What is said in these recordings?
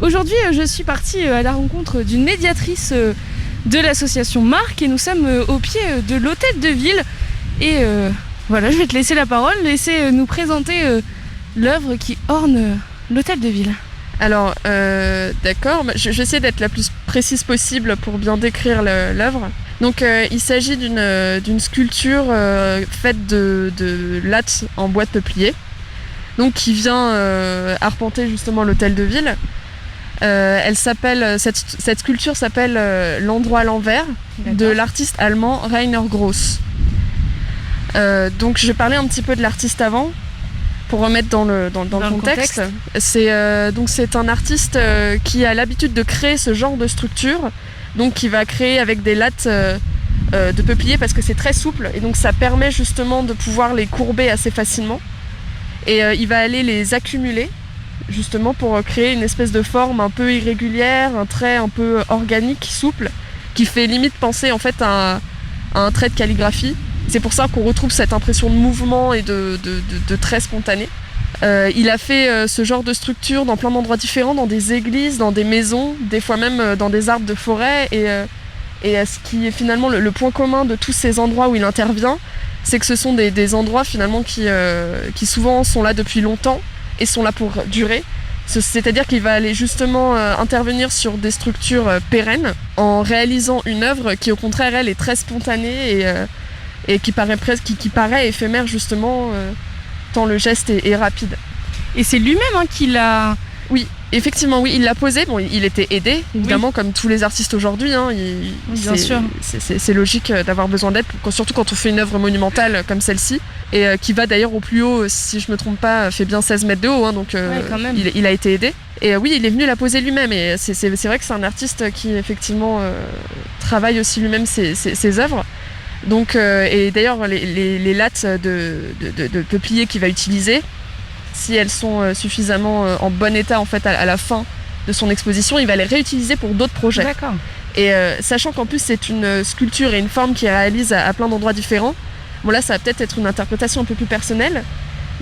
Aujourd'hui, je suis partie à la rencontre d'une médiatrice de l'association Marc et nous sommes au pied de l'hôtel de ville. Et voilà, je vais te laisser la parole, laisser nous présenter l'œuvre qui orne l'hôtel de ville. Alors, d'accord, je vais essayer d'être la plus précise possible pour bien décrire l'œuvre. Donc, il s'agit d'une sculpture faite de lattes en bois de peuplier, donc qui vient arpenter justement l'hôtel de ville. Cette sculpture s'appelle L'endroit à l'envers, de l'artiste allemand Rainer Gross. Donc, je vais parler un petit peu de l'artiste avant, pour remettre dans le contexte. C'est un artiste qui a l'habitude de créer ce genre de structure, donc qui va créer avec des lattes de peuplier parce que c'est très souple et donc ça permet justement de pouvoir les courber assez facilement. Et il va aller les accumuler justement pour créer une espèce de forme un peu irrégulière, un trait un peu organique, souple, qui fait limite penser en fait à un trait de calligraphie. C'est pour ça qu'on retrouve cette impression de mouvement et de trait spontané. Il a fait ce genre de structure dans plein d'endroits différents, dans des églises, dans des maisons, des fois même dans des arbres de forêt. Et ce qui est finalement le point commun de tous ces endroits où il intervient, c'est que ce sont des endroits finalement qui souvent sont là depuis longtemps et sont là pour durer. C'est-à-dire qu'il va aller justement intervenir sur des structures pérennes en réalisant une œuvre qui au contraire elle est très spontanée et qui paraît éphémère justement, tant le geste est rapide. Et c'est lui-même qui l'a... Oui, effectivement, oui, il l'a posé. Bon, il était aidé, évidemment, comme tous les artistes aujourd'hui. Bien sûr. C'est logique d'avoir besoin d'aide, surtout quand on fait une œuvre monumentale comme celle-ci, et qui va d'ailleurs au plus haut, si je ne me trompe pas, fait bien 16 mètres de haut, donc quand même. Il a été aidé. Et oui, il est venu la poser lui-même, et c'est vrai que c'est un artiste qui, effectivement, travaille aussi lui-même ses œuvres. Donc, et d'ailleurs, les lattes de peuplier qu'il va utiliser, si elles sont suffisamment en bon état en fait à la fin de son exposition, il va les réutiliser pour d'autres projets. D'accord. Et sachant qu'en plus c'est une sculpture et une forme qu'il réalise à plein d'endroits différents, bon là ça va peut-être être une interprétation un peu plus personnelle,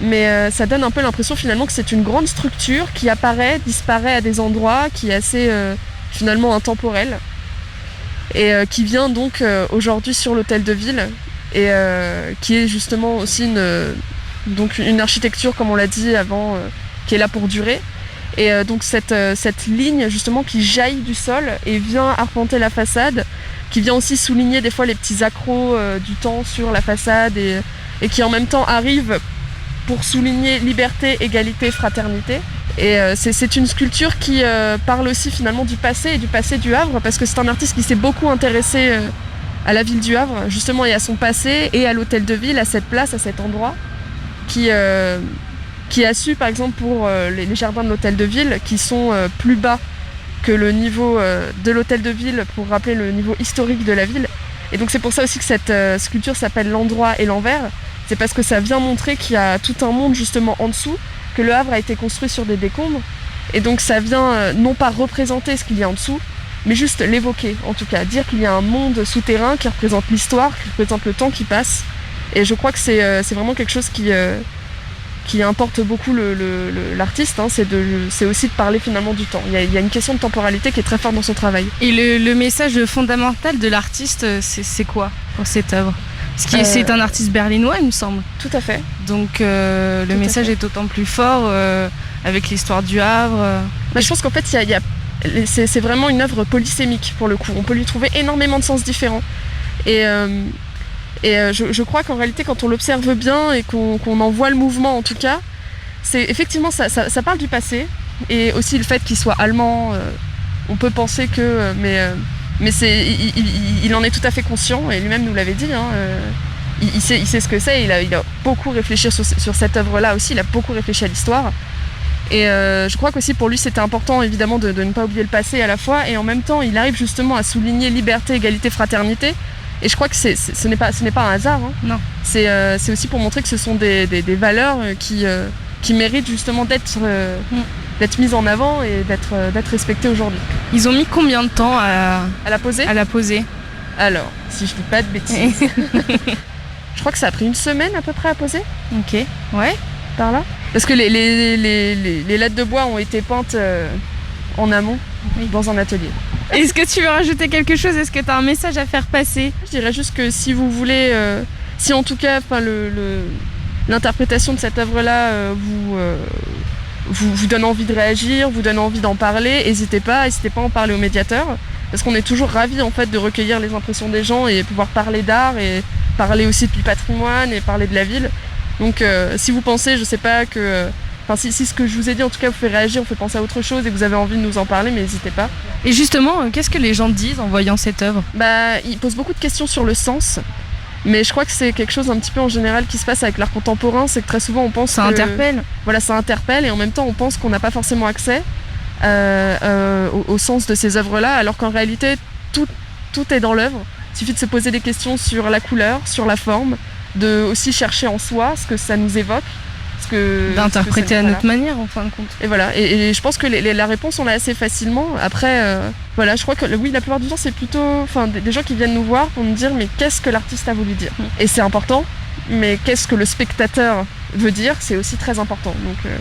mais ça donne un peu l'impression finalement que c'est une grande structure qui apparaît, disparaît à des endroits, qui est assez finalement intemporelle, et qui vient donc aujourd'hui sur l'hôtel de ville, et qui est justement aussi une architecture, comme on l'a dit avant, qui est là pour durer. Et donc cette ligne justement qui jaillit du sol et vient arpenter la façade, qui vient aussi souligner des fois les petits accros du temps sur la façade, et qui en même temps arrive pour souligner liberté, égalité, fraternité. Et c'est une sculpture qui parle aussi finalement du passé et du passé du Havre, parce que c'est un artiste qui s'est beaucoup intéressé à la ville du Havre justement, et à son passé, et à l'hôtel de ville, à cette place, à cet endroit, qui a su, par exemple, pour les jardins de l'hôtel de ville, qui sont plus bas que le niveau de l'hôtel de ville, pour rappeler le niveau historique de la ville. Et donc c'est pour ça aussi que cette sculpture s'appelle L'endroit et l'envers. C'est parce que ça vient montrer qu'il y a tout un monde justement en dessous, que le Havre a été construit sur des décombres. Et donc ça vient non pas représenter ce qu'il y a en dessous, mais juste l'évoquer, en tout cas, dire qu'il y a un monde souterrain qui représente l'histoire, qui représente le temps qui passe. Et je crois que c'est vraiment quelque chose qui importe beaucoup l'artiste, hein, c'est aussi de parler finalement du temps. Il y a une question de temporalité qui est très forte dans son travail. Et le message fondamental de l'artiste, c'est quoi pour cette œuvre ? Parce que c'est un artiste berlinois, il me semble. Tout à fait. Donc le message est d'autant plus fort avec l'histoire du Havre. Je pense qu'en fait, c'est vraiment une œuvre polysémique pour le coup. On peut lui trouver énormément de sens différents. Et je crois qu'en réalité, quand on l'observe bien et qu'on en voit le mouvement en tout cas, c'est effectivement ça parle du passé, et aussi le fait qu'il soit allemand. On peut penser que, mais il en est tout à fait conscient, et lui-même nous l'avait dit. Hein, il sait ce que c'est. Il a beaucoup réfléchi sur cette œuvre-là aussi. Il a beaucoup réfléchi à l'histoire. Et je crois qu'aussi pour lui c'était important évidemment de ne pas oublier le passé à la fois, et en même temps il arrive justement à souligner liberté, égalité, fraternité. Et je crois que ce n'est pas un hasard. Hein. Non. C'est aussi pour montrer que ce sont des valeurs qui méritent justement d'être mises en avant et d'être respectées aujourd'hui. Ils ont mis combien de temps à la poser ? À la poser. Alors, si je dis pas de bêtises, je crois que ça a pris une semaine à peu près à poser. Ok, ouais. Par là. Parce que les lattes de bois ont été peintes en amont Oui. dans un atelier. Est-ce que tu veux rajouter quelque chose? Est-ce que tu as un message à faire passer? Je dirais juste que si vous voulez, si en tout cas l'interprétation de cette œuvre-là vous donne envie de réagir, vous donne envie d'en parler, n'hésitez pas à en parler au médiateur, parce qu'on est toujours ravis en fait de recueillir les impressions des gens et pouvoir parler d'art et parler aussi du patrimoine et parler de la ville. Donc si vous pensez, je sais pas que... si ce que je vous ai dit en tout cas vous fait réagir, vous fait penser à autre chose et que vous avez envie de nous en parler, mais n'hésitez pas. Et justement, qu'est-ce que les gens disent en voyant cette œuvre? Ils posent beaucoup de questions sur le sens, mais je crois que c'est quelque chose un petit peu en général qui se passe avec l'art contemporain, c'est que très souvent on pense Ça interpelle. Voilà, ça interpelle et en même temps on pense qu'on n'a pas forcément accès au sens de ces œuvres-là, alors qu'en réalité tout est dans l'œuvre. Il suffit de se poser des questions sur la couleur, sur la forme, de aussi chercher en soi ce que ça nous évoque. D'interpréter à notre manière en fin de compte. Et voilà, et je pense que la réponse on l'a assez facilement. Après, je crois que oui, la plupart du temps c'est plutôt des gens qui viennent nous voir pour nous dire mais qu'est-ce que l'artiste a voulu dire. Et c'est important, mais qu'est-ce que le spectateur veut dire, c'est aussi très important. Donc,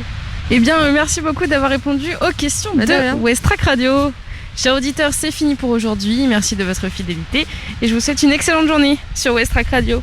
Eh bien, merci beaucoup d'avoir répondu aux questions de Westrack Radio. Chers auditeurs, c'est fini pour aujourd'hui. Merci de votre fidélité et je vous souhaite une excellente journée sur Westrack Radio.